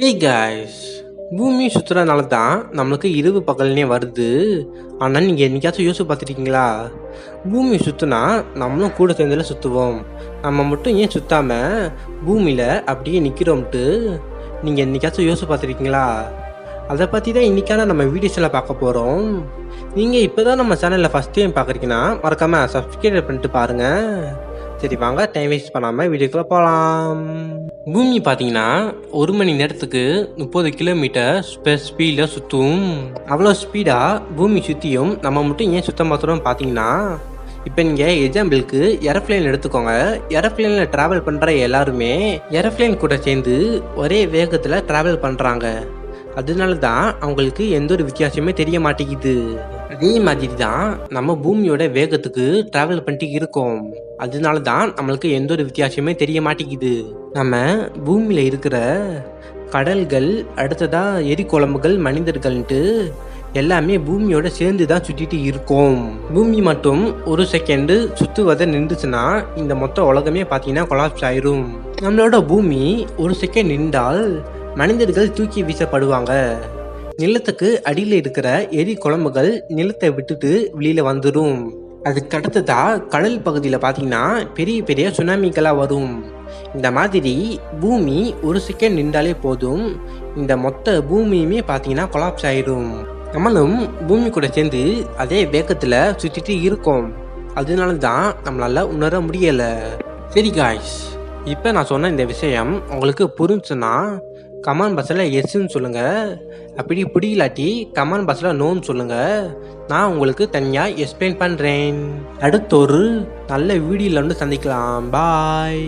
ஏய் காய்ஸ், பூமி சுற்றுறதுனால தான் நம்மளுக்கு இரவு பகல்னே வருது. ஆனால் நீங்கள் என்னைக்காச்சும் யோசிச்சு பார்த்துருக்கீங்களா? பூமி சுற்றுனா நம்மளும் கூட சேர்ந்துல சுற்றுவோம். நம்ம மட்டும் ஏன் சுற்றாமல் பூமியில் அப்படியே நிற்கிறோம்ட்டு நீங்கள் என்னைக்காச்சும் யோசிச்சு பார்த்துருக்கீங்களா? அதை பற்றி தான் இன்றைக்கான நம்ம வீடியோஸில் பார்க்க போகிறோம். நீங்கள் இப்போ தான் நம்ம சேனலில் ஃபஸ்ட் டைம் பார்க்குறீங்கன்னா மறக்காமல் சப்ஸ்கிரைப் பண்ணிட்டு பாருங்கள். சரி வாங்க, டைம் வேஸ்ட் பண்ணாமல் வீடியோக்குள்ளே போகலாம். பூமி பார்த்தீங்கன்னா 1 மணி நேரத்துக்கு 30 கிலோமீட்டர் ஸ்பீடில் சுற்றும். அவ்வளோ ஸ்பீடாக பூமி சுற்றியும் நம்ம மட்டும் ஏன் சுத்த மாத்திரம் பார்த்தீங்கன்னா, இப்போ நீங்கள் எக்ஸாம்பிளுக்கு ஏரோப்ளேன் எடுத்துக்கோங்க. ஏரோப்ளேனில் ட்ராவல் பண்ணுற எல்லாருமே ஏரோப்ளேன் கூட சேர்ந்து ஒரே வேகத்தில் ட்ராவல் பண்ணுறாங்க. அதனால தான் அவங்களுக்கு எந்த ஒரு வித்தியாசமே தெரிய மாட்டேங்குது. அதே மாதிரி தான் நம்ம பூமியோட வேகத்துக்கு ட்ராவல் பண்ணிட்டு இருக்கோம். அதனால தான் நம்மளுக்கு எந்த ஒரு வித்தியாசமே தெரிய மாட்டேங்குது. நம்ம பூமியில் இருக்கிற கடல்கள், அடுத்ததா எரிக்குழம்புகள், மனிதர்கள்ன்ட்டு எல்லாமே பூமியோட சேர்ந்து தான் சுற்றிட்டு இருக்கோம். பூமி மட்டும் ஒரு செகண்டு சுற்றுவதை நின்றுச்சுன்னா இந்த மொத்த உலகமே பார்த்தீங்கன்னா கொலாப்ஸ் ஆயிரும். நம்மளோட பூமி ஒரு செகண்ட் நின்றால் மனிதர்கள் தூக்கி வீசப்படுவாங்க. நிலத்துக்கு அடியில் இருக்கிற எரி குழம்புகள் நிலத்தை விட்டுட்டு வெளியில வந்துடும். அதுக்கு அடுத்ததா கடல் பகுதியில் பார்த்தீங்கன்னா பெரிய பெரிய சுனாமிகளாக வரும். இந்த மாதிரி பூமி ஒரு செகண்ட் நின்றாலே போதும், இந்த மொத்த பூமியுமே பார்த்தீங்கன்னா கொலாப்ஸ் ஆயிடும். நம்மளும் பூமி கூட சேர்ந்து அதே வேகத்தில் சுற்றிட்டு இருக்கோம். அதனால தான் நம்மளால உணர முடியலை. சரி காய்ஸ், இப்போ நான் சொன்ன இந்த விஷயம் உங்களுக்கு புரிஞ்சுன்னா கமெண்ட் பாக்ஸில் எஸ்ன்னு சொல்லுங்கள். அப்படி பிடிக்கலாட்டி கமெண்ட் பாக்ஸில் நோன்னு சொல்லுங்கள். நான் உங்களுக்கு தனியாக எக்ஸ்பிளைன் பண்ணுறேன். அடுத்த ஒரு நல்ல வீடியோவில் வந்து சந்திக்கலாம். பாய்.